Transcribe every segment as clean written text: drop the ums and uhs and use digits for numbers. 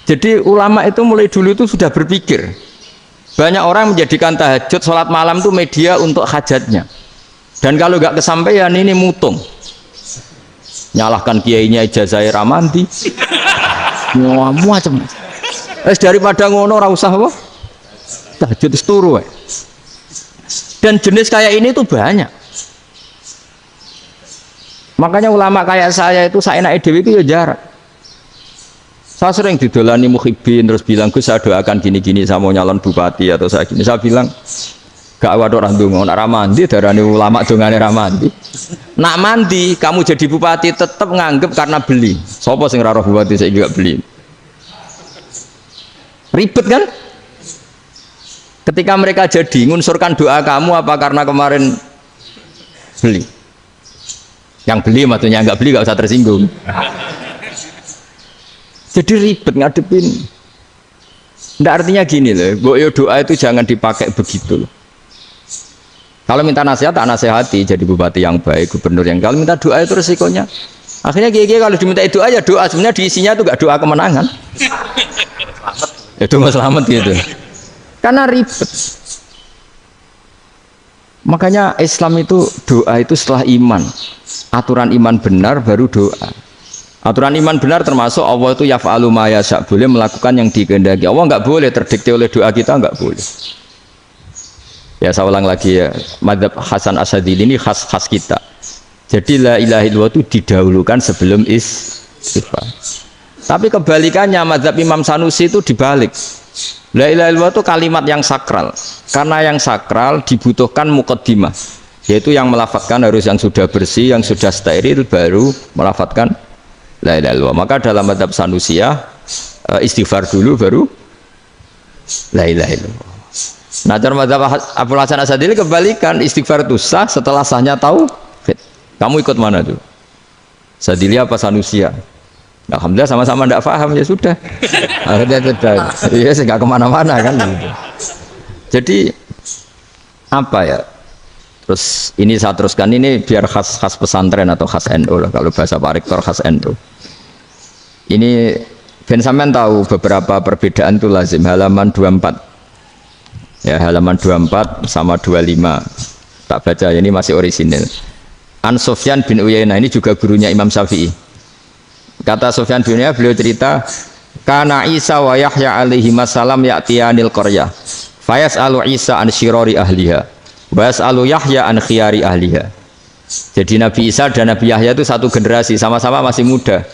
Jadi ulama itu mulai dulu itu sudah berpikir. Banyak orang menjadikan tahajud, sholat malam itu media untuk hajatnya. Dan kalau nggak kesampaian ini mutung. Nyalahkan kiainya ijazah ramandi. Macam. Daripada ngono ora usah apa? Tahajud turu. Dan jenis kayak ini tuh banyak. Makanya ulama kayak saya itu saenake dhewe itu ya jarak. Saya sering didolani muhibbin terus bilang, Gus saya doakan gini-gini sama mau nyalon bupati atau saya gini. Saya bilang, gak waduh orang dongo, nak ramandi darani ulama dongane ramandi. Nak mandi kamu jadi bupati tetap nganggep karena beli. Sopo sing raro bupati saya juga beli. Ribet kan? Ketika mereka jadi ngunsurkan doa kamu apa karena kemarin beli? Yang beli maksudnya nggak beli nggak usah tersinggung. Jadi ribet ngadepin. Nggak artinya gini loh, boyo doa itu jangan dipakai begitu loh. Kalau minta nasihat, tak nasihati jadi bupati yang baik, gubernur yang. Kalau minta doa itu resikonya. Akhirnya gigi kalau diminta doa ya doa, sebenarnya diisinya itu nggak doa kemenangan. Itu nggak selamat gitu. Karena ribet. Makanya Islam itu doa itu setelah iman. Aturan iman benar baru doa. Aturan iman benar termasuk Allah itu yaf'alu ma yasha, boleh melakukan yang dikehendaki. Allah nggak boleh terdikte oleh doa kita, nggak boleh. Ya saya ulang lagi ya, madzhab Hasan Asyadzili ini khas kita. Jadi la ilaha illallah itu didahulukan sebelum istighfar. Tapi kebalikannya madzhab Imam Sanusi itu dibalik. La ilaha illallah itu kalimat yang sakral. Karena yang sakral dibutuhkan muqaddimah, yaitu yang melafadzkan harus yang sudah bersih, yang sudah steril baru melafadzkan la ilaha illallah. Maka dalam madzhab Sanusiyah istighfar dulu baru la ilaha illallah. Nah, cara madzhab Abdul Hasan Asyadzili kebalikan, istighfar itu sah setelah sahnya tauhid. Kamu ikut mana tuh? Asyadzili apa Sanusiyah? Alhamdulillah sama-sama tidak paham ya sudah. Akhirnya sudah. Iya, saya nggak kemana-mana kan. Gitu. Jadi apa ya? Terus ini saya teruskan ini biar khas pesantren atau khas NU lah, kalau bahasa Pak Rektor khas NU. Ini Ben sampean tahu beberapa perbedaan itu lazim, halaman 24. Ya, halaman 24 sama 25. Tak baca ya, ini masih orisinil. An Sufyan bin Uyainah, ini juga gurunya Imam Syafi'i. Kata Sufyan bin Uyainah, beliau cerita, kana Isa wa Yahya alaihi masalam ya'tiyanil qaryah. Fayas'alu Isa an syirari ahliha. Was'alu Yahya an khiyari ahliha. Jadi Nabi Isa dan Nabi Yahya itu satu generasi, sama-sama masih muda.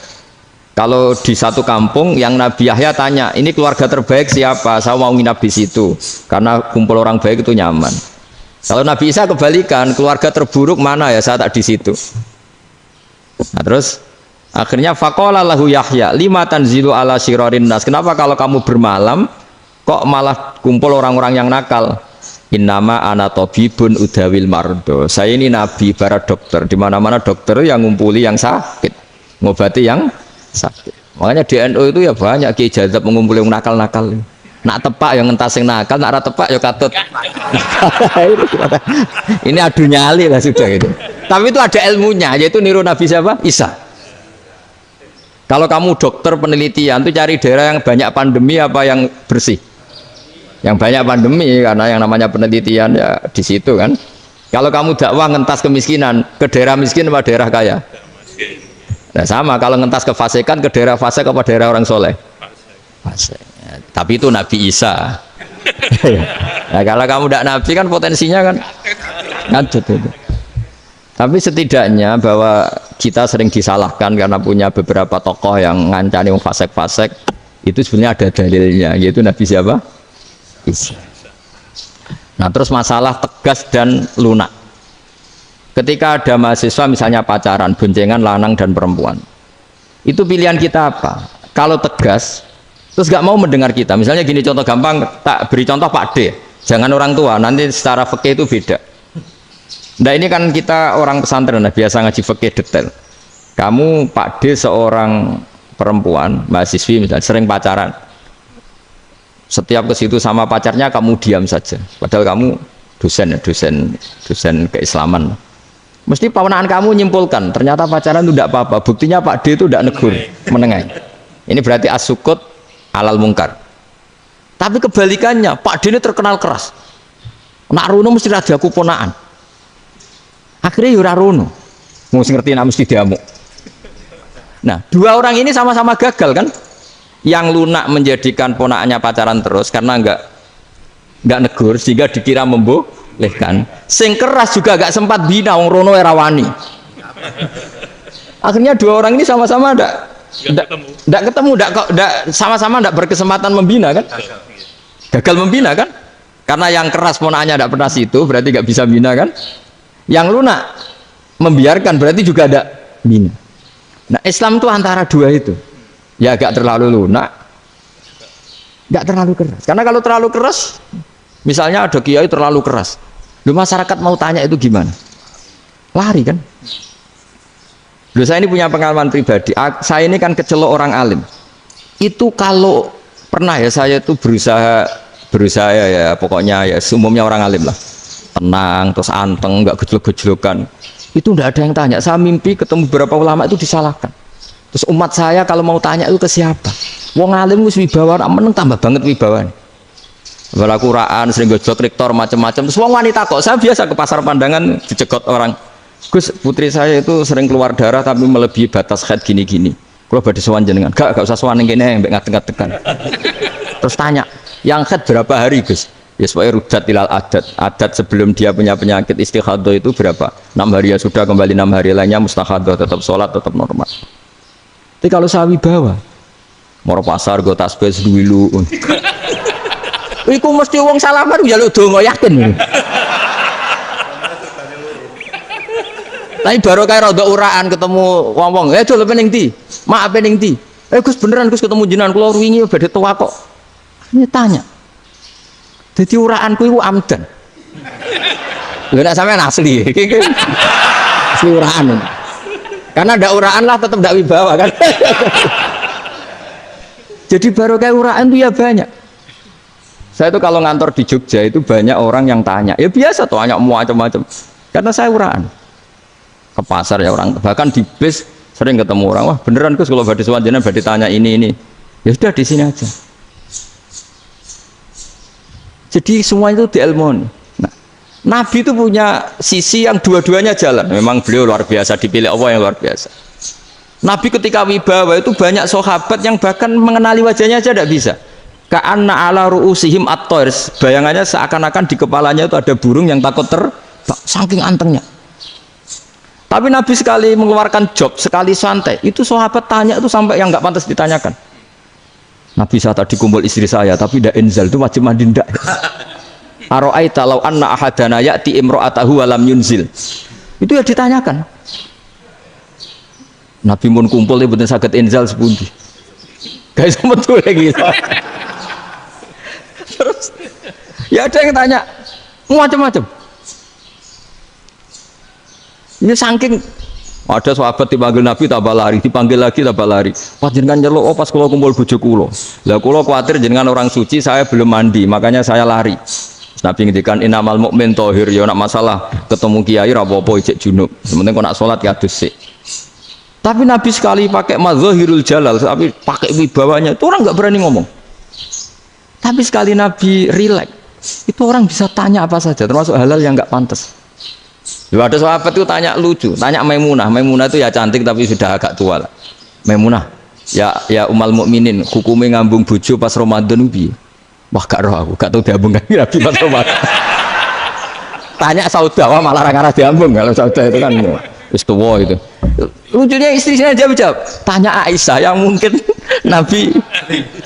Kalau di satu kampung yang Nabi Yahya tanya, ini keluarga terbaik siapa? Saya mau nginap di situ karena kumpul orang baik itu nyaman. Kalau Nabi Isa kebalikan, keluarga terburuk mana ya? Saya tak di situ. Nah, terus akhirnya faqala lahu Yahya lima tanzilu ala syirarin nas. Kenapa kalau kamu bermalam kok malah kumpul orang-orang yang nakal? Innama ana tabibun udawil mardo. Saya ini nabi para dokter. Di mana-mana dokter yang ngumpuli yang sakit, ngobati yang sakit. Makanya di NU itu ya banyak Ki Jazab mengumpuli yang nakal-nakal. Nak tepak yang ngentas yang nakal, nak tepak ya katut. Ini adu nyali lah sudah gitu. Tapi itu ada ilmunya, yaitu niru Nabi siapa? Isa. Kalau kamu dokter penelitian itu cari daerah yang banyak pandemi apa yang bersih? Yang banyak pandemi, karena yang namanya penelitian ya di situ kan. Kalau kamu dakwah ngentas kemiskinan, ke daerah miskin apa daerah kaya? Nah sama, kalau ngentas kefasikan, ke daerah fasik apa daerah orang soleh? Fasik. Ya, tapi itu Nabi Isa. Nah kalau kamu tidak Nabi kan potensinya kan ngacut itu. Tapi setidaknya bahwa kita sering disalahkan karena punya beberapa tokoh yang ngancani fasik-fasik, itu sebenarnya ada dalilnya, yaitu Nabi siapa? Isa. Nah terus masalah tegas dan lunak. Ketika ada mahasiswa misalnya pacaran, boncengan lanang dan perempuan, itu pilihan kita apa? Kalau tegas, terus gak mau mendengar kita. Misalnya gini contoh gampang, tak beri contoh Pak D. Jangan orang tua, nanti secara fikih itu beda. Nah ini kan kita orang pesantren, nah, biasa ngaji fikih detail. Kamu Pak D seorang perempuan, mahasiswi misalnya, sering pacaran. Setiap ke situ sama pacarnya kamu diam saja. Padahal kamu dosen keislaman. Mesti pawanaan kamu nyimpulkan, ternyata pacaran itu tidak apa-apa. Buktinya Pak D itu tidak negur, menengahi. Ini berarti as-sukut alal mungkar. Tapi kebalikannya, Pak Dene terkenal keras. Nak rono mesti raja aku ponaan. Akhirnya ora rono. Mesti ngerti nak mesti diamuk. Nah, dua orang ini sama-sama gagal kan? Yang lunak menjadikan ponaannya pacaran terus karena enggak negur sehingga dikira membolehkan. Sing keras juga enggak sempat bina wong rono era wani. Akhirnya dua orang ini sama-sama enggak ketemu, sama-sama enggak berkesempatan membina kan? Gagal membina kan? Karena yang keras ponaannya enggak pernah situ, berarti enggak bisa bina kan? Yang lunak membiarkan berarti juga ada bina. Nah, Islam itu antara dua itu. Ya agak terlalu lunak, enggak terlalu keras. Karena kalau terlalu keras, misalnya ada kiai terlalu keras, loh masyarakat mau tanya itu gimana? Lari kan? Loh saya ini punya pengalaman pribadi. Saya ini kan kecelok orang alim. Itu kalau pernah ya saya itu berusaha ya pokoknya ya umumnya orang alim lah. Tenang, terus anteng, enggak gejlok-gejlokan. Itu enggak ada yang tanya. Saya mimpi ketemu beberapa ulama itu disalahkan. Terus umat saya kalau mau tanya itu ke siapa? Wong alim wis wibawa, meneng tambah banget wibawan. Wala Qur'an sering gojlok rektor macam-macam. Terus wong wanita kok saya biasa ke pasar pandangan dicegot orang. Gus, putri saya itu sering keluar darah tapi melebihi batas haid gini-gini. Kalau badhe sowan jenengan, gak usah sowan ning kene mbek ngadeg-ngadegan. Terus tanya, yang haid berapa hari, Gus? Ya supaya rudat ilal adat sebelum dia punya penyakit istihadah itu berapa? 6 hari ya sudah, kembali 6 hari lainnya mustahadah, tetap sholat, tetap normal. Tapi kalau saya wibawa, mau pasar gue tasbih dulu. Iku mesti wong salaman njaluk donga yakin. Tapi baru kayak rada uraan ketemu wong-wong, dul pening ndi? Mak pening ndi? Gus beneran Gus ketemu jenengan kula wingi badhe tua kok. Ini tanya. Jadi uraanku itu amdan. Lho nek sampean asli. Asli uraan. Karena ndak uraan lah tetap ndak wibawa kan. Jadi baru kayak uraan itu ya banyak. Saya itu kalau ngantor di Jogja itu banyak orang yang tanya. Ya biasa tuh tanya macam-macam. Karena saya uraan. Ke pasar ya orang, bahkan di bis sering ketemu orang, wah beneran Gus kalau badhe sowan jenengan badhe tanya ini. Ya sudah di sini aja. Jadi semua itu diilmoni. Nah, Nabi itu punya sisi yang dua-duanya jalan. Memang beliau luar biasa, dipilih Allah yang luar biasa. Nabi ketika wibawa itu banyak sahabat yang bahkan mengenali wajahnya aja tidak bisa. Ka'anna ala ru'usihim at-toir. Bayangannya seakan-akan di kepalanya itu ada burung yang takut terbang, saking antengnya. Tapi Nabi sekali mengeluarkan job, sekali santai, itu sahabat tanya itu sampai yang nggak pantas ditanyakan. Nabi saya tadi kumpul istri saya, tapi tidak inzal itu wajib mandi ndak. Aro'aita law anna ahadana ya'ti imro'atahu walam yunzil. Itu ya ditanyakan. Nabi mun kumpul itu betul sakit inzal sepundi. Guys betul lagi. Terus ya ada yang tanya macam-macam. Ini saking ada sahabat dipanggil Nabi tambah lari, dipanggil lagi tambah lari. Pas jenengan nyeluk, oh pas kalau kumpul bojo kula. Lah kula kuatir jenengan orang suci, saya belum mandi, makanya saya lari. Nabi ngendikan innamal mukmin thahir, ya nak masalah ketemu kiai ra apa-apa ijek junub. Sementing kok nak salat ya adus sik. Tapi Nabi sekali pakai mazahirul jalal, tapi pakai wibawanya, itu orang enggak berani ngomong. Tapi sekali Nabi rileks, itu orang bisa tanya apa saja, termasuk halal yang enggak pantas. Ada sahabat itu tanya lucu, tanya Maimunah. Maimunah itu ya cantik tapi sudah agak tua lah. Maimunah, ya umal mukminin, hukumnya ngambung bojo pas Ramadan piye? Wah gak roh aku, gak tahu diambung kan Nabi pas Ramadan. Tanya Saudah, wah malah arah diambung kalau Saudah itu kan wis tuwa itu. Lucunya istrinya jawab, tanya Aisyah yang mungkin Nabi,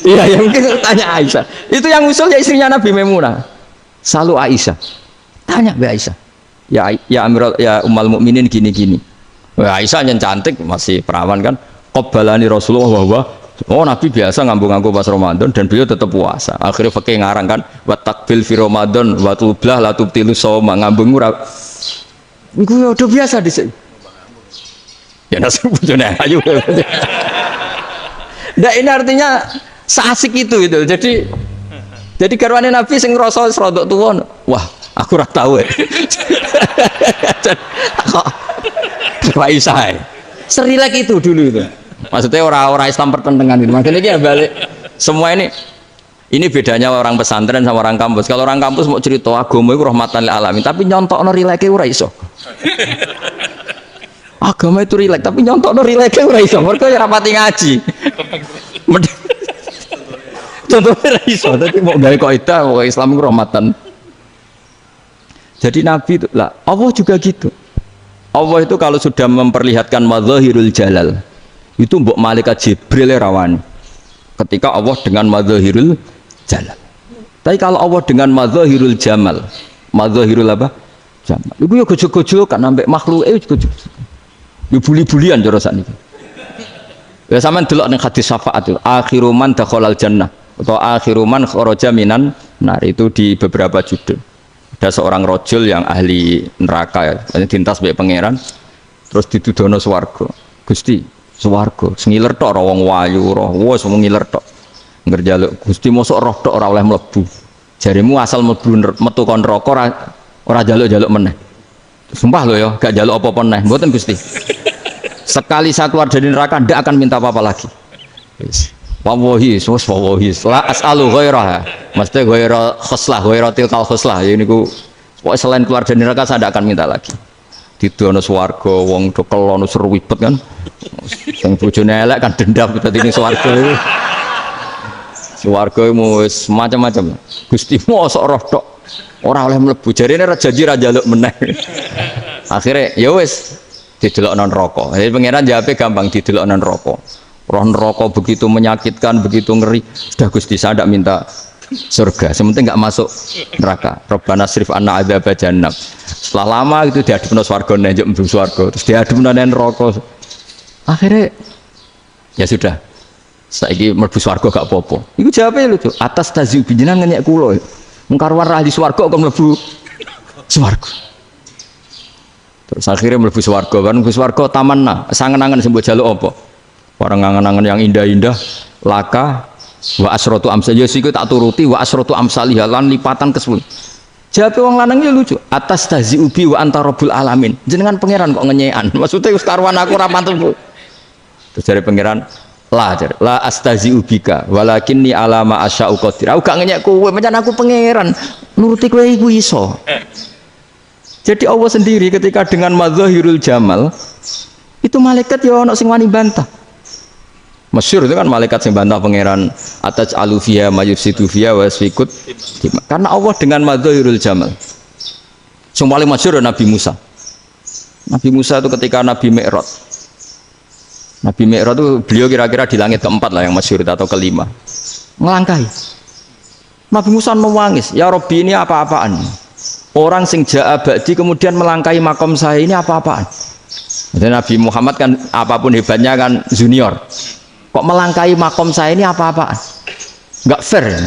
iya yang mungkin tanya Aisyah. Itu yang usul ya istrinya Nabi Maimunah. Selalu Aisyah, tanya Mbak Aisyah. Ya Amirul ya umal mukminin gini-gini. Wah Aisyah yang cantik masih perawan kan. Qabbalani Rasulullah bahwa oh Nabi biasa ngambung-ngambung pas Ramadan dan beliau tetap puasa. Akhirnya fakih ngarang kan wa takbil fi Ramadan wa tublah la tubtilu shauma ngambung ora. Iku udah biasa di sini. Ya nasi bojone ayu. Nah ini artinya seasik itu gitu. Jadi garwane Nabi sing ngrasa rodok tuwa. Wah, aku ora tahu. Kok Aisyah. Serilek itu dulu itu. Maksudnya orang-orang Islam pertentangan itu. Makanya dia balik Semua ini bedanya orang pesantren sama orang kampus. Kalau orang kampus mau cerita agama itu rahmatan lil alamin, tapi nyontokno rileke ora iso. Agama itu rilek, tapi nyontokno rileke ora iso. Mergo ya rapati ngaji. Contohnya ora iso, dadi mau gawe kaidah kok Islam itu rahmatan. Jadi Nabi itu lah, Allah juga gitu. Allah itu kalau sudah memperlihatkan madzahirul jalal, itu mbok malaikat Jibril rawani. Ketika Allah dengan madzahirul jalal. Tapi kalau Allah dengan madzahirul jamal, madzahirul apa? Jamal. Iku yo gojo-gojo kan ambek makhluke gojo. Yo buli-bulian cara sakniki. Ya sampean delok ning hadis syafaat itu, akhiru man dakhalal jannah atau akhiru man kharaja minan nar, itu di beberapa judul. Ada seorang rojul yang ahli neraka ya, dintas mbek pangeran, terus ditudono swarga. Gusti, swarga sengiler tok ora wong wayu ora, wis wong ngiler tok. Ngerjaluk Gusti mosok roh tok ora oleh mlebu. Jarimu asal mlebu metu kon neraka ora jaluk-jaluk meneh. Sumpah lho ya, gak jaluk apa-apa meneh. Mboten Gusti. Sekali saya keluar dari neraka ndak akan minta apa-apa lagi. Wallahi, wallahi, la as'alu ghairaha. Mesti ghaira khoslah, ghaira tilkal khoslah. Ya niku pokoke selain keluar dari neraka saya ndak akan minta lagi. Didono swarga wong do kelon seru wibet kan. Sing bojone elek kan dendam dadi ning swarga iku. Swarga wis macam-macam. Gusti mosok roh tok ora oleh mlebu. Jarine ra janji ra njaluk meneh. Akhire ya wis didelokno neraka. Jadi pangeran jawabe gampang, didelokno neraka. Roh neraka begitu menyakitkan, begitu ngeri. Sudah Gusti saya tidak minta surga, sementing nggak masuk neraka. Rabbana srif anna adzab jahannam. Setelah lama itu diadepno swarga nenjuk mlebu swarga, terus diadepno neraka. Akhirnya ya sudah. Saiki mlebu swarga gak apa-apa. Iku jawabe lucu. Atas taziu jenengan ngenyek kula. Mung karuan ra di swarga kok mlebu swarga. Terus akhirnya mlebu swarga, kan mlebu swarga tamanna, sangen-angen sing mbok jaluk apa? Orang angan-angan yang indah-indah, laka, wa asratu amsal, ya siku tak turuti, wa asratu amsalih, lan lipatan ke-10. Jawab wong lanang ya lucu, atas tazi ubi wa anta rabbul alamin. Jenengan pangeran kok ngenyekan, maksudnya wis karuan aku ora pantes. Terus dari pangeran, la astazi ubika, walakinni alama asya'u qadir. Aku gak ngenyek kowe, pancen aku pangeran, nuruti kowe iku iso. Jadi Allah sendiri ketika dengan madzahirul jamal, itu malaikat ya ono sing wani bantah. Masyhur itu kan malaikat sing bantah pangeran atas alufia mayufsidu fiha wasfikut. Karena Allah dengan madzahirul jamal. Yang paling masyhur Nabi Musa. Nabi Musa itu ketika Nabi Mi'raj. Nabi Mi'raj itu beliau kira-kira di langit keempat lah yang masyhur atau kelima. Ngelangkai. Nabi Musa nangis, ya Rabbi ini apa-apaan? Orang sing ja'a ba'di kemudian melangkai makom saya ini apa-apaan? Dan Nabi Muhammad kan apapun hebatnya kan junior. Kok melangkai makom saya ini apa-apaan? Enggak fair.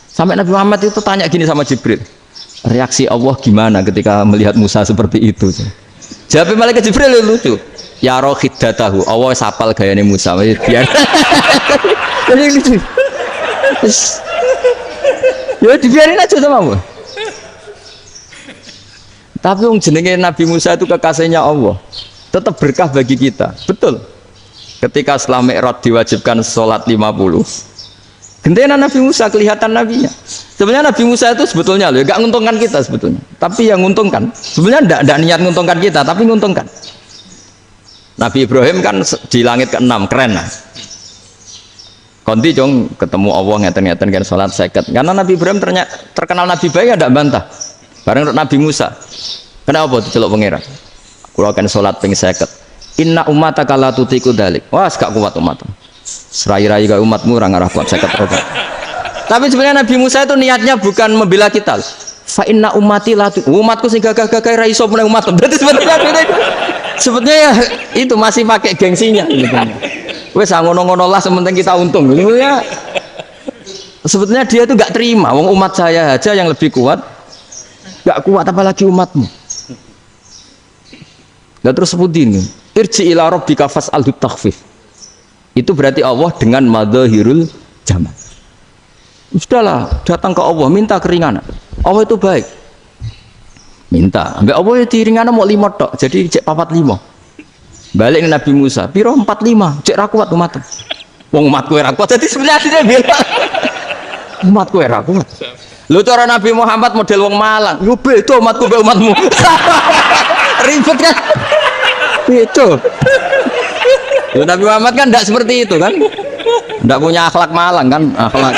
Sampai Nabi Muhammad itu tanya gini sama Jibril. Reaksi Allah gimana ketika melihat Musa seperti itu? Jawab malaikat Jibril lucu. Ya roh hiddatahu. Allah sapal gayane Musa. Biar. Jadi lucu. Ya dibiarin aja sama Allah. Tapi yang jenenge Nabi Musa itu kekasihnya Allah, tetap berkah bagi kita. Betul. Ketika setelah Mi'raj diwajibkan sholat 50, gentenan Nabi Musa kelihatan nabinya. Sebenarnya Nabi Musa itu sebetulnya loh, gak nguntungkan kita sebetulnya. Tapi yang nguntungkan, sebenarnya tidak niat nguntungkan kita, tapi nguntungkan. Nabi Ibrahim kan di langit ke-6, keren lah. Konti jong ketemu Allah ngeten-ngeten kan sholat 50. Karena Nabi Ibrahim terkenal Nabi baik, tidak bantah. Bareng Nabi Musa, kenapa diceluk pangeran? Kula kan salat ping 50. Inna ummataka la tutiku dalik. Wah, gak kuat umat. Serai-rai gak umatmu ora ngarah kuat 50 rokaat. Tapi sebenarnya Nabi Musa itu niatnya bukan membela kita. Fa inna ummati la umatku sing gagah-gagah ra iso meneh umat. Berarti sebetulnya ya, itu masih pakai gengsinya wes ngono-ngono lah sementing kita untung. Sebetulnya dia itu gak terima wong umat saya aja yang lebih kuat. Gak kuat apalagi umatmu. Nah terus sebutin irji ila rabbika fas'alhu takhfif. Itu berarti Allah dengan madzahirul jamal. Sudahlah, datang ke Allah minta keringanan. Allah itu baik. Minta, ambek Allah ya diringana mau 5 tok. Jadi cek 45. Balik ke Nabi Musa, piro 45, cek ra kuat umat. Wong umatku ora kuat. Dadi sebenarnya dia bilang umatku ora kuat. Lho cara Nabi Muhammad model wong Malang. Yo beda umatku mbek umatmu. Ribet kan? Beda. Lho Nabi Muhammad kan enggak seperti itu kan? Enggak punya akhlak Malang kan? Akhlak.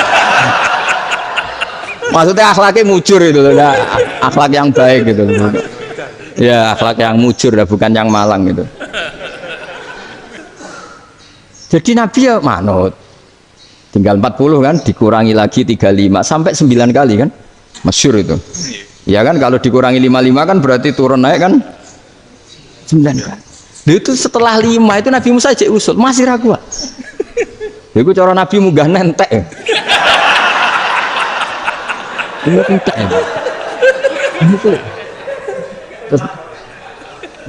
Maksudnya akhlaknya mujur itu loh, akhlak yang baik gitu loh. Ya, akhlak yang mujur bukan yang Malang gitu. Jadi Nabi ya manut. Tinggal 40 kan, dikurangi lagi 35 sampai 9 kali kan. Masyhur itu. Ya kan kalau dikurangi 55 kan berarti turun naik kan 9 kali. Itu setelah 5 itu Nabi Musa aja usul, masih ragu. Itu cara Nabi munggah nentek. Entek.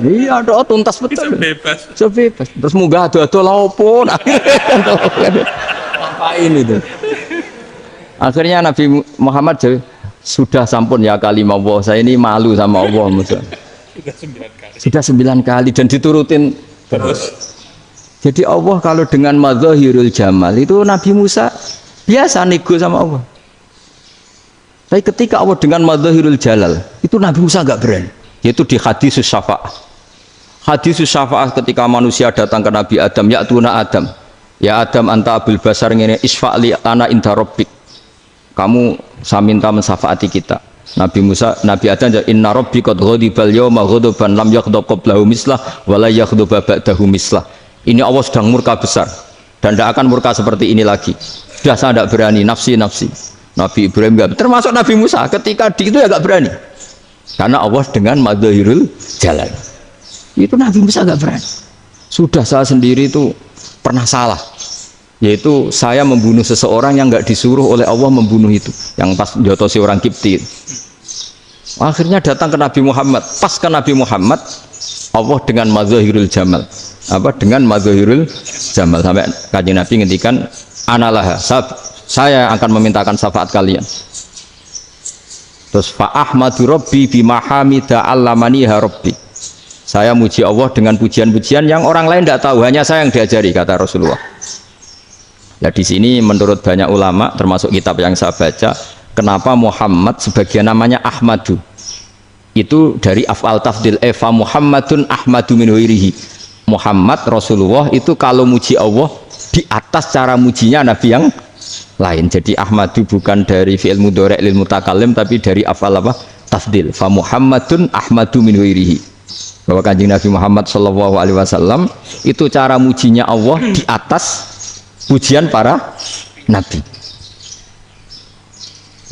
Iya, ada tuntas betul. Bebas. Terus munggah ado-ado laopo. Ngapain itu? Akhirnya Nabi Muhammad sudah sampun ya kalimah Allah. Saya ini malu sama Allah. Sudah 9 kali dan diturutin terus. Jadi Allah kalau dengan madzahirul jamal itu Nabi Musa biasa nego sama Allah. Tapi ketika Allah dengan madzahirul jalal itu Nabi Musa enggak berani. Yaitu di hadis syafa'ah. Hadis syafa'ah ketika manusia datang ke Nabi Adam, ya tuna Adam. Ya Adam anta abul basar ngene isfa'li ana inda rabbik. Kamu saya minta mensafaati kita. Nabi Musa, Nabi Adam inna rabbi qad ghadibal yawma ghadaban lam yaghdab qablahu mislah wa la yaghdab ba'dahu mislah. Ini Allah sedang murka besar dan tidak akan murka seperti ini lagi. Sudah saya tidak berani, nafsi. Nabi Ibrahim enggak, termasuk Nabi Musa ketika di itu ya enggak berani. Karena Allah dengan madzahirul jalal. Itu Nabi Musa enggak berani. Sudah saya sendiri itu pernah salah. Yaitu saya membunuh seseorang yang enggak disuruh oleh Allah membunuh itu. Yang pas jotosi orang Kipti. Akhirnya datang ke Nabi Muhammad. Pas ke Nabi Muhammad Allah dengan madzahirul jamal. Dengan madzahirul jamal sampai Kanjeng Nabi ngendikan analah saya akan memintakan syafaat kalian. Terus fa ahmadu rabbi bima hamida allamaniha rabbi. Saya muji Allah dengan pujian-pujian yang orang lain tidak tahu, hanya saya yang diajari, kata Rasulullah. Ya di sini menurut banyak ulama termasuk kitab yang saya baca, kenapa Muhammad sebagian namanya Ahmadu? Itu dari af'al tafdil fa Muhammadun ahmadu min ghairihi. Muhammad Rasulullah itu kalau muji Allah di atas cara mujinya Nabi yang lain. Jadi Ahmadu bukan dari fi'il mudhari' lil mutakallim tapi dari af'al apa? Tafdil. Fa Muhammadun ahmadu min ghairihi. Bahwa Kanjeng Nabi Muhammad sallallahu alaihi wasallam itu cara mujinya Allah di atas pujian para nabi.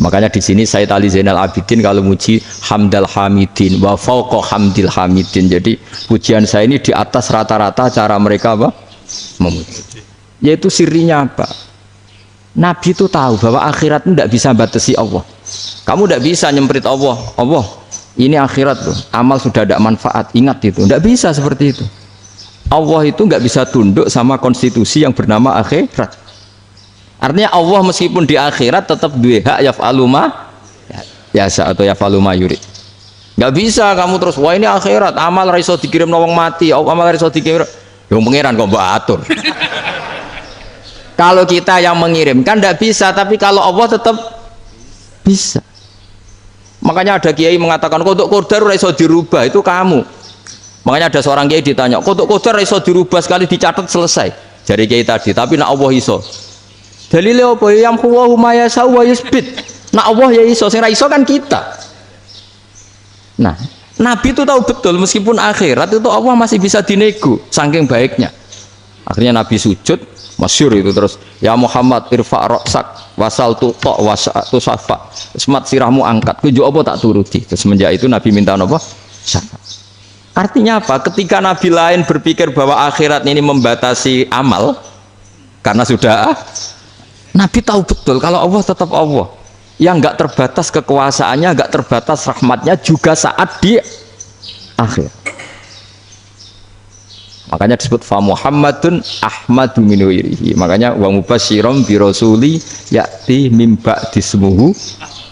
Makanya di sini Sayyid Ali Zainal Abidin kalau muji hamdal hamidin wa fauqa hamdil hamidin. Jadi pujian saya ini di atas rata-rata cara mereka apa? Memuji. Yaitu sirinya apa? Nabi itu tahu bahwa akhirat itu tidak bisa batasi Allah. Kamu tidak bisa nyemprit Allah. Allah, ini akhirat loh. Amal sudah tidak manfaat. Ingat itu. Tidak bisa seperti itu. Allah itu nggak bisa tunduk sama konstitusi yang bernama akhirat. Artinya Allah meskipun di akhirat tetap duwe hak yaf'alu ma yasa atau yaf'alu ma yurid. Nggak bisa kamu terus wah ini akhirat amal ra iso dikirim wong mati, amal ra iso dikirim. Yang pangeran kok mbok atur. Kalau kita yang mengirimkan tidak bisa, tapi kalau Allah tetap bisa. Makanya ada kiai mengatakan kodok qadar ora iso dirubah, itu kamu. Makanya ada seorang kiai ditanya, kodok qadar ora iso dirubah sekali dicatat selesai. Jari kiai tadi, tapi nak Allah iso. Dalile apa? Yang huwa ma yasha wa yusbit. Nak Allah ya iso, sing ra iso kan kita. Nah, Nabi itu tahu betul meskipun akhirat itu Allah masih bisa dinego saking baiknya. Akhirnya Nabi sujud, masyhur itu terus, ya Muhammad irfa' ra'sak wasal tuta wasa'tu safa. Semat sirahmu angkat, kujo apa tak turuti. Terus semenjak itu Nabi minta apa? Syafaat. Artinya apa? Ketika Nabi lain berpikir bahwa akhirat ini membatasi amal karena sudah Nabi tahu betul kalau Allah tetap Allah yang enggak terbatas kekuasaannya, enggak terbatas rahmatnya juga saat di akhir. Makanya disebut fa Muhammadun ahmadu min ghairihi. Makanya wa mubasysyiran bi rasuli ya'ti mim ba'di ismuhu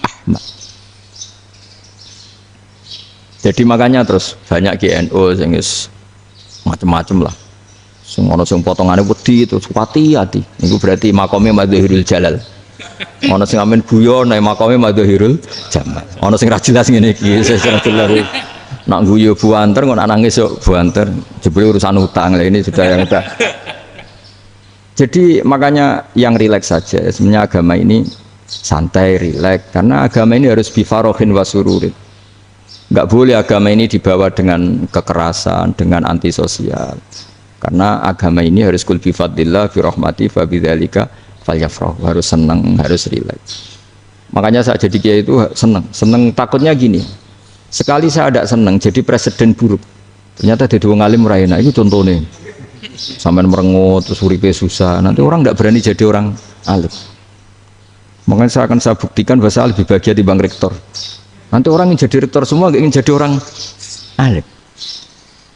Ahmad. Jadi makanya terus banyak GNO sing macam-macam lah. sing potongane wedi itu hati-hati. Niku berarti makome Madhahirul Jalal. Ana sing amen guyon nek makome Madhahirul Jamal. Ana sing ra jelas ngene iki, sing jelas. Nak guyu buanter kok nak nangis kok buanter. Jebule urusan utang lah ini sudah yang udah. Jadi makanya yang rileks saja. Sebenarnya agama ini santai, rileks karena agama ini harus bifarohin wasururin. Enggak boleh agama ini dibawa dengan kekerasan, dengan antisosial. Karena agama ini harus kul bi fadlillah bi rahmati fa bidzalika falyafrahu, harus senang, harus rileks. Makanya saya jadi kiai itu senang takutnya gini. Sekali saya tidak senang jadi presiden buruk. Ternyata jadi wong alim ora enak, itu contohnya. Sampai merengut terus uripe susah, nanti orang tidak berani jadi orang alim. Makanya saya buktikan bahwa saya lebih bahagia dibanding rektor. Nanti orang yang jadi rektor semua ingin jadi orang alim.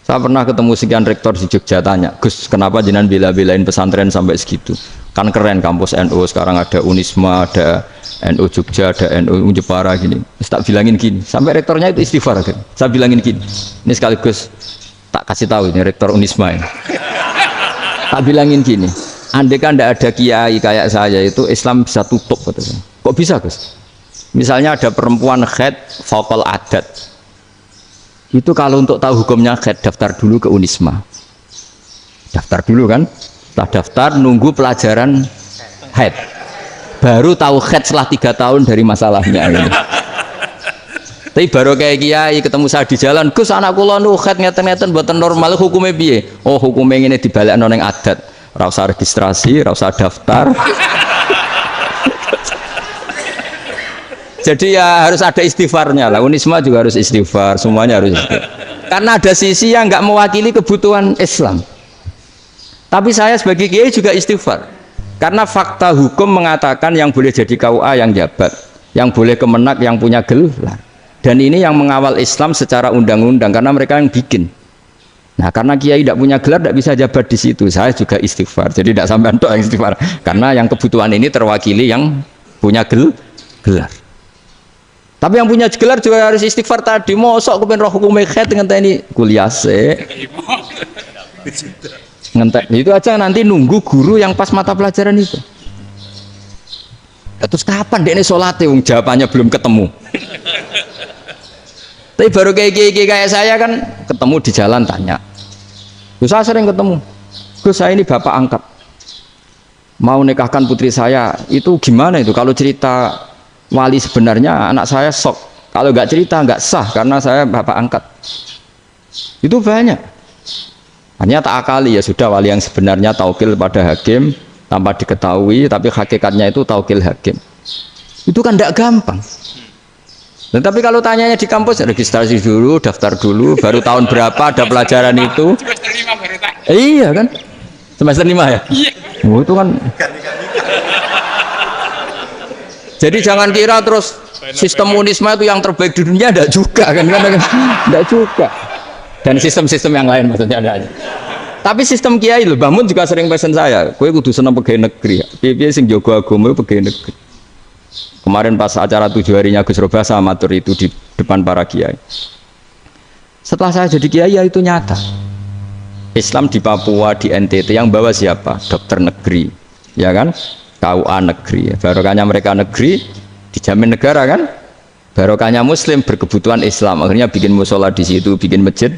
Saya pernah ketemu sekian rektor di Jogja, tanya, Gus, kenapa jenengan bela-belain pesantren sampai segitu? Kan keren kampus NU, sekarang ada Unisma, ada NU Jogja, ada NU Jepara gini. Tak bilangin gini, sampai rektornya itu istighfar kan? Saya bilangin gini, ini sekaligus tak kasih tahu ini rektor Unisma ini. Tak bilangin gini, andai kan tidak ada kiai kayak saya itu Islam bisa tutup. Kok bisa Gus? Misalnya ada perempuan haid faqal adat. Itu kalau untuk tahu hukumnya haid daftar dulu ke Unisma. Daftar dulu kan? Setelah daftar nunggu pelajaran haid. Baru tahu haid setelah 3 tahun dari masalahnya ini. Tapi baru kayak kiai ketemu saya di jalan, Gus anak kula nu haid ngeten-ngeten mboten normal hukumnya piye? Oh hukumnya ngene dibalekno ning adat. Ora usah registrasi, ora usah daftar. Jadi ya harus ada istighfarnya lah. Unisma juga harus istighfar, semuanya harus istighfar. Karena ada sisi yang nggak mewakili kebutuhan Islam. Tapi saya sebagai kiai juga istighfar. Karena fakta hukum mengatakan yang boleh jadi KUA yang jabat, yang boleh kemenak yang punya gelar. Dan ini yang mengawal Islam secara undang-undang karena mereka yang bikin. Nah karena kiai tidak punya gelar tidak bisa jabat di situ. Saya juga istighfar. Jadi tidak sampai untuk yang istighfar. Karena yang kebutuhan ini terwakili yang punya gelar. Tapi yang punya gelar juga harus istighfar tadi. Mosok kepen roh hukum haid dengan ini kuliah se. Ngentek itu aja nanti nunggu guru yang pas mata pelajaran itu. Ya, terus kapan dek ini sholatnya? Jawabannya belum ketemu. Tapi baru kayak saya kan ketemu di jalan tanya. Gus saya sering ketemu. Gus saya ini bapak angkat. Mau nikahkan putri saya itu gimana itu? Kalau cerita wali sebenarnya anak saya sok, kalau nggak cerita nggak sah karena saya bapak angkat. Itu banyak. Hanya tak akali ya sudah wali yang sebenarnya taukil pada hakim tanpa diketahui, tapi hakikatnya itu taukil hakim. Itu kan tidak gampang. Dan tapi kalau tanyanya di kampus registrasi dulu, daftar dulu, baru tahun berapa ada pelajaran itu? Semester 5 baru tak. Iya kan? Semester 5 ya? Iya. Oh, itu kan. Jadi jangan kira terus sistem Unisma itu yang terbaik di dunia, tidak juga kan? Tidak juga. Dan sistem-sistem yang lain maksudnya ada. Tapi sistem kiai loh, Bangun juga sering pesen saya, kowe kudu seneng pegawai negeri. Piye sing jaga agama pegawai negeri. Kemarin pas acara 7 harinya Gus Roba sama matur itu di depan para kiai. Setelah saya jadi kiai ya itu nyata. Islam di Papua, di NTT yang bawa siapa? Dokter negeri, ya kan? KUA negeri, barokahnya mereka negeri dijamin negara kan, barokahnya muslim berkebutuhan Islam, akhirnya bikin musola di situ, bikin masjid.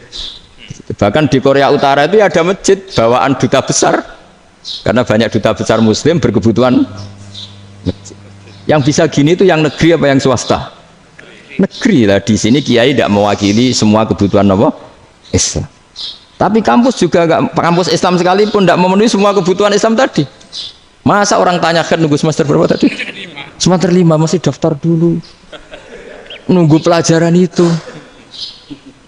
Bahkan di Korea Utara itu ada masjid bawaan duta besar, karena banyak duta besar muslim berkebutuhan masjid. Yang bisa gini itu yang negeri apa yang swasta? Negeri lah. Di sini kiai tidak mewakili semua kebutuhan apa? Islam. Tapi kampus juga enggak, kampus Islam sekalipun tidak memenuhi semua kebutuhan Islam tadi. Masa orang tanya kan nunggu semester berapa tadi? Semester 5 masih daftar dulu. Nunggu pelajaran itu.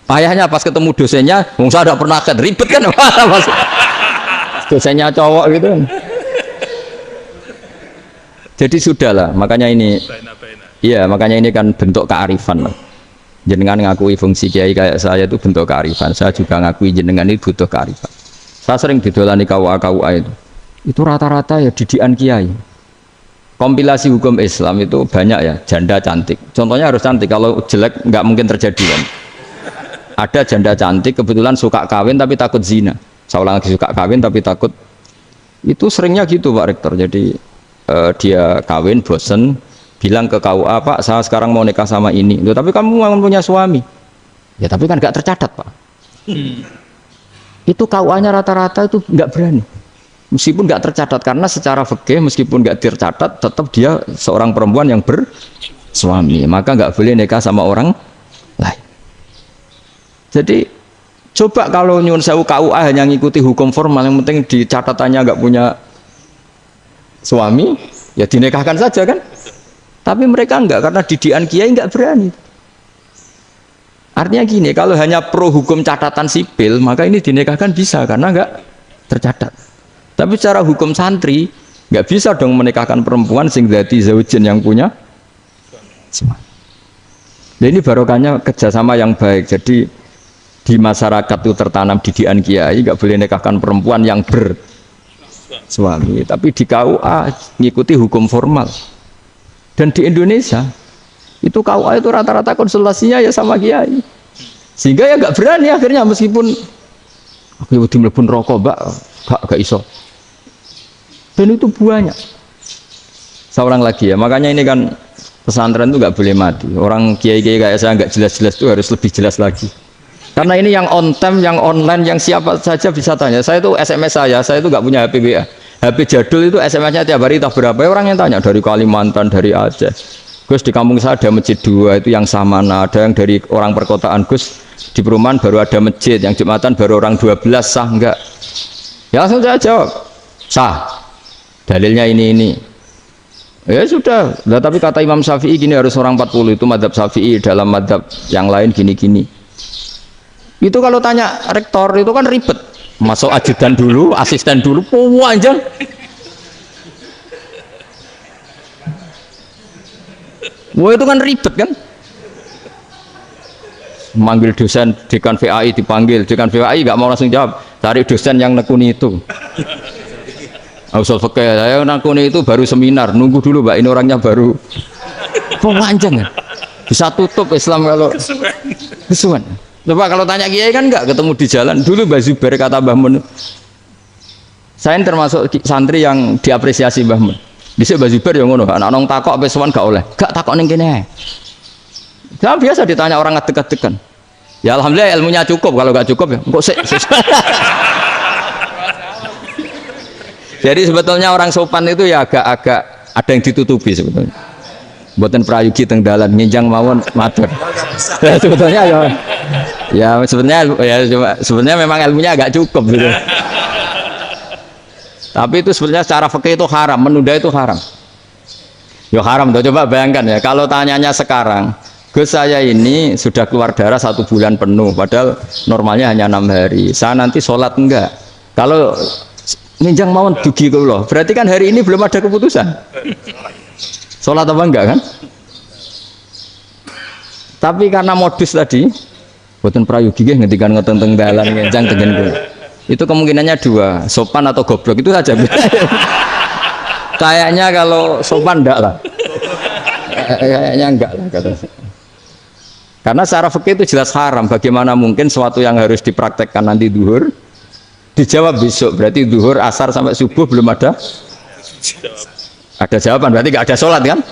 Ayahnya pas ketemu dosennya, saya tidak pernah kan ribet kan? Dosennya cowok gitu. Jadi sudahlah, makanya ini, iya makanya ini kan bentuk kearifan lah. Jenengan ngakui fungsi kiai kayak saya itu bentuk kearifan. Saya juga ngakui jenengan ini butuh kearifan. Saya sering didolani KUA itu rata-rata ya didikan kiai. Kompilasi hukum Islam itu banyak ya, janda cantik. Contohnya harus cantik, kalau jelek nggak mungkin terjadi kan. Ada janda cantik kebetulan suka kawin tapi takut zina. saya lagi suka kawin tapi takut. Itu seringnya gitu Pak Rektor. Jadi dia kawin bosen, bilang ke KUA, Pak saya sekarang mau nikah sama ini. Loh, tapi kamu mau punya suami. Ya tapi kan nggak tercatat Pak. Itu KUA-nya rata-rata itu nggak berani. Meskipun nggak tercatat, karena secara fikih meskipun nggak tercatat, tetap dia seorang perempuan yang bersuami, maka nggak boleh nikah sama orang lain. Jadi coba kalau nyun sewu KUA hanya ngikuti hukum formal, yang penting di catatannya nggak punya suami, ya dinikahkan saja kan. Tapi mereka enggak, karena didikan kiai nggak berani. Artinya gini, kalau hanya pro hukum catatan sipil, maka ini dinikahkan bisa karena nggak tercatat. Tapi secara hukum santri nggak bisa dong menikahkan perempuan sing dzati zaujin yang punya suami. Nah, ini barokahnya kerjasama yang baik. Jadi di masyarakat itu tertanam didikan kiai, nggak boleh nikahkan perempuan yang bersuami. Tapi di KUA ngikuti hukum formal. Dan di Indonesia itu KUA itu rata-rata konsultasinya ya sama kiai. Sehingga ya nggak berani akhirnya, meskipun aku udah mlebu rokok mbak, gak iso. Dan itu banyak. Seorang lagi ya, makanya ini kan pesantren itu nggak boleh mati. Orang kiai-kiai kayak saya nggak jelas-jelas itu harus lebih jelas lagi. Karena ini yang on time, yang online, yang siapa saja bisa tanya. Saya itu SMS saya itu nggak punya HP WA. HP jadul itu SMS-nya tiap hari tak berapa. Orang yang tanya dari Kalimantan, dari Aceh. Gus di kampung saya ada masjid 2 itu yang Samana, ada yang dari orang perkotaan. Gus di perumahan baru ada masjid, yang Jumatan baru orang 12, sah enggak? Ya langsung saya jawab, sah. Dalilnya ini. Ya sudah. Nah, tapi kata Imam Syafi'i gini, harus orang 40, itu madhab Syafi'i, dalam madhab yang lain gini-gini. Itu kalau tanya rektor itu kan ribet. Masuk ajudan dulu, asisten dulu, panjang. Wah itu kan ribet kan. Manggil dosen dekan VAI, dipanggil dekan VAI nggak mau langsung jawab, cari dosen yang nekuni itu. Usul fikih saya nekuni itu baru seminar, nunggu dulu mbak, ini orangnya baru. Panjang kan. Bisa tutup Islam kalau kesuwen. Coba kalau tanya kiai kan nggak ketemu di jalan. Dulu Mbah Zubair kata Mbah Mun, saya termasuk santri yang diapresiasi Mbah Mun. Bisa Mbah Zubair yang ngono, anak nong takok pesuan gak oleh, gak takok neng kene. Saya biasa ditanya orang ngadeg-adegan. Ya alhamdulillah ilmunya cukup, kalau gak cukup ya kok sih. Jadi sebetulnya orang sopan itu ya agak-agak ada yang ditutupi sebetulnya. Buatan prayogi teng dalan nginjang mawon matur. Sebetulnya ya sebenarnya memang ilmunya agak cukup gitu. Tapi itu sebenarnya secara fikih itu haram, menunda itu haram. Ya haram tuh, coba bayangkan ya, kalau tanyanya sekarang, Gus saya ini sudah keluar darah 1 bulan penuh, padahal normalnya hanya 6 hari. Saya nanti sholat enggak? Kalau ninjang mawon dugi kula, berarti kan hari ini belum ada keputusan. Sholat apa enggak kan? Tapi karena modus tadi, boten prayogi nggih ngendikan ngoten teng dalan ngenjang tengen kula. Itu kemungkinannya 2, sopan atau goblok, itu saja. Kayaknya kalau sopan enggak lah. Kayaknya enggak lah kata saya. Karena secara fikih itu jelas haram. Bagaimana mungkin suatu yang harus dipraktekkan nanti duhur dijawab besok, berarti duhur, asar sampai subuh belum ada jawaban, berarti nggak ada sholat kan?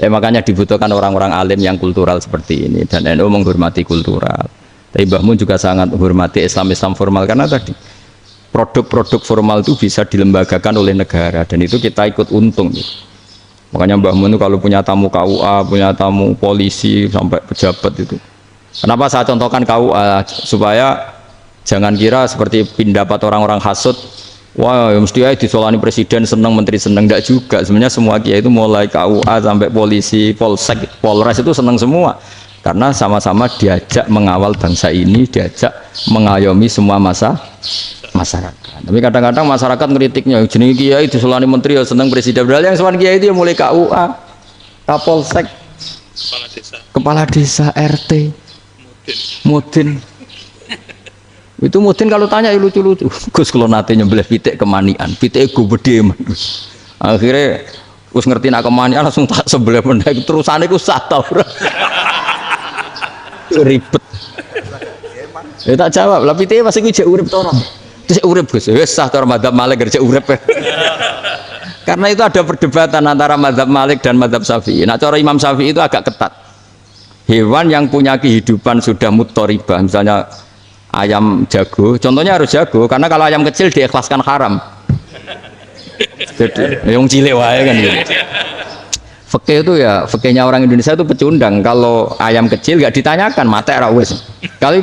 Makanya dibutuhkan orang-orang alim yang kultural seperti ini, dan NU menghormati kultural. Tapi Mbah Mun juga sangat menghormati Islam formal, karena tadi produk-produk formal itu bisa dilembagakan oleh negara, dan itu kita ikut untung gitu. Makanya Mbah Mun itu kalau punya tamu KUA, punya tamu polisi sampai pejabat itu. Kenapa saya contohkan KUA? Supaya jangan kira seperti pendapat orang-orang hasud, wah mesti aja disolani presiden seneng, menteri seneng. Enggak juga. Sebenarnya semua kiai itu mulai KUA sampai polisi, polsek, polres itu seneng semua. Karena sama-sama diajak mengawal bangsa ini, diajak mengayomi semua masyarakat. Tapi kadang-kadang masyarakat ngeritiknya, jenenge kiai disolani menteri ya seneng, presiden. Padahal yang sowan kiai itu ya mulai KUA, Kapolsek, kepala desa, RT, Mudin. Itu Mudin kalau tanya ya lucu-lucu. Gus kalau nate nyembelih pitik kemanian, pitik ego gede. Akhirnya Gus ngerti nak kemanian langsung tak sebelah meneh, terusane ku sak ta ora. Ribet. Ya tak jawab, lah pite masih gue urip to ora. Terus urip Gus, wis sah cara madzhab Malik kerja urip. Karena itu ada perdebatan antara madzhab Malik dan madzhab Syafi'i. Nah, cara Imam Syafi'i itu agak ketat. Hewan yang punya kehidupan sudah muttoribah, misalnya ayam jago, contohnya harus jago, karena kalau ayam kecil diikhlaskan haram. Jadi, yang cilik wae kan gitu. Fikih itu ya, fikihnya orang Indonesia itu pecundang. Kalau ayam kecil nggak ditanyakan, mate ra wis. Kalau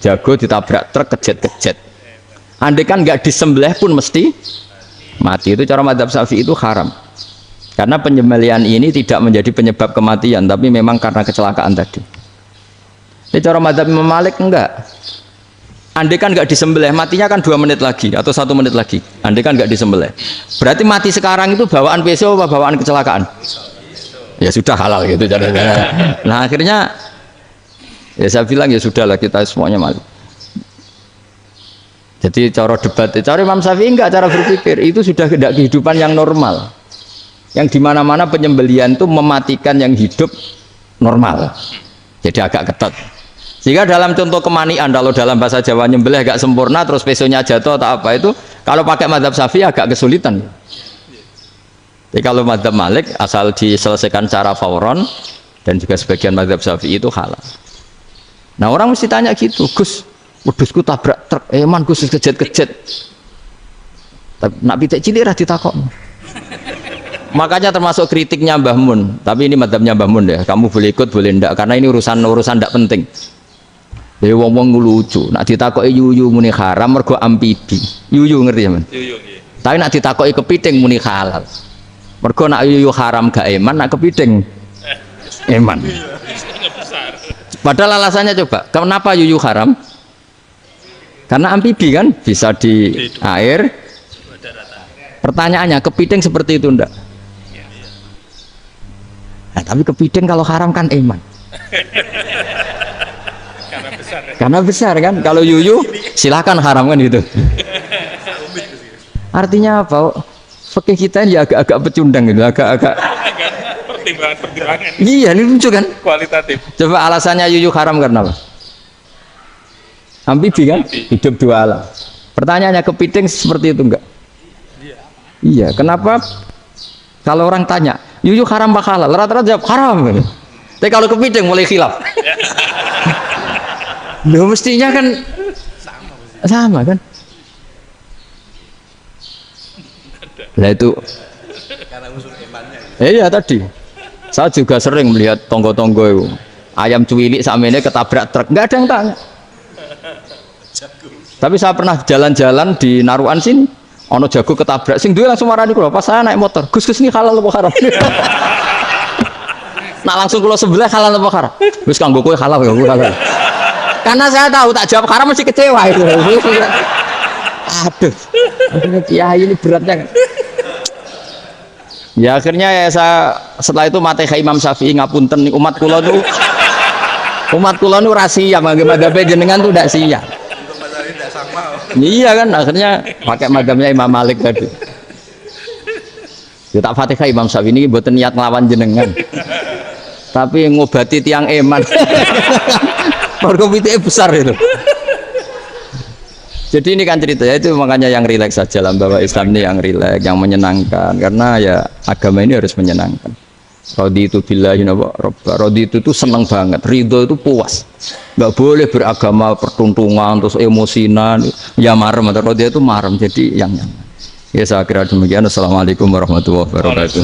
jago ditabrak truk kejet-kejet. Andai kan nggak disembelih pun mesti mati. Itu cara madzhab Syafi'i itu haram. Karena penyembelihan ini tidak menjadi penyebab kematian, tapi memang karena kecelakaan tadi. Ini cara madzhab Imam Malik enggak. Andai kan nggak disembelih, matinya kan 2 menit lagi atau 1 menit lagi. Andai kan nggak disembelih, berarti mati sekarang itu bawaan pisau apa bawaan kecelakaan? Ya sudah halal gitu caranya. Nah akhirnya ya saya bilang ya sudahlah kita semuanya malu. Jadi cara debat, cara Imam Syafi'i enggak, cara berpikir itu sudah tidak kehidupan yang normal. Yang dimana-mana penyembelihan itu mematikan yang hidup normal. Jadi agak ketat. Jika dalam contoh kemanian, kalau dalam bahasa Jawa nyembelih agak sempurna terus pesonya jatuh atau apa itu, kalau pakai madzhab Syafi'i agak kesulitan. Jadi kalau madzhab Malik asal diselesaikan secara fauron dan juga sebagian madzhab Syafi'i itu halal. Nah orang mesti tanya gitu, Gus, wedhusku tabrak truk, man Gus kejet-kejet. Nak pitik cilik ra ditakok. Makanya termasuk kritiknya Mbah Mun, tapi ini madzhabnya Mbah Mun ya, kamu boleh ikut boleh ndak karena ini urusan ndak penting. Ya wong-wong lucu, nak ditakoki yuyu muni haram mergo amfibi. Yuyu ngerti ya, Man? Yuyu nggih. Tapi nak ditakoki kepiting muni halal. Mergo nak yuyu haram gak eman, nak kepiting eman. Padahal alasannya coba, kenapa yuyu haram? Karena amfibi kan bisa di air. Pertanyaannya, kepiting seperti itu ndak? Nah, tapi kepiting kalau haram kan eman. Karena besar kan, kalau yuyu silahkan haram kan gitu. Artinya apa? Fikih kita ya agak-agak pecundang gitu, agak-agak pertimbangan. Iya, ini lucu kan? Kualitatif. Coba alasannya yuyu haram karena apa? Amfibi kan, hidup 2 alam. Pertanyaannya kepiting seperti itu enggak? Iya, kenapa? Kalau orang tanya, yuyu haram apa halal? Rata-rata jawab haram. Tapi kalau kepiting mulai khilaf. Loh mestinya kan sama kan? Lah itu iya tadi saya juga sering melihat tonggo-tonggo itu ayam cuwilik samene ketabrak truk, nggak ada yang tanya. Tapi saya pernah jalan-jalan di Naruan sini, ono jago ketabrak, sing duwe langsung marani kula pas saya naik motor, Gus ini halal apa haram? Nak langsung kula sebelah halal apa haram? Wis kanggo kowe halal ya kowe halal. Karena saya tahu tak jawab haram mesti kecewa itu. Aduh, kiai ini beratnya kan. Ya akhirnya ya saya setelah itu Fatihah Imam Syafi'i ngapunten umat kula nu rahasia madzhab jenengan tuh ndak siap. Iya kan akhirnya pakai madzhabnya Imam Malik tadi. Ya tak Fatihah Imam Syafi'i ini mboten niat nglawan jenengan. Tapi ngobati tiang eman. Mergo pitike besar itu. Jadi ini kan ceritanya itu makanya yang rileks saja lah bahwa Islam ini yang rileks, yang menyenangkan karena ya agama ini harus menyenangkan. Raditu billahi robba. Raditu itu senang banget, ridho itu puas. Nggak boleh beragama pertuntungan terus emosinan, ya marem atau raditu itu marem. Jadi yang nyaman. Ya saya kira demikian. Assalamualaikum warahmatullahi wabarakatuh.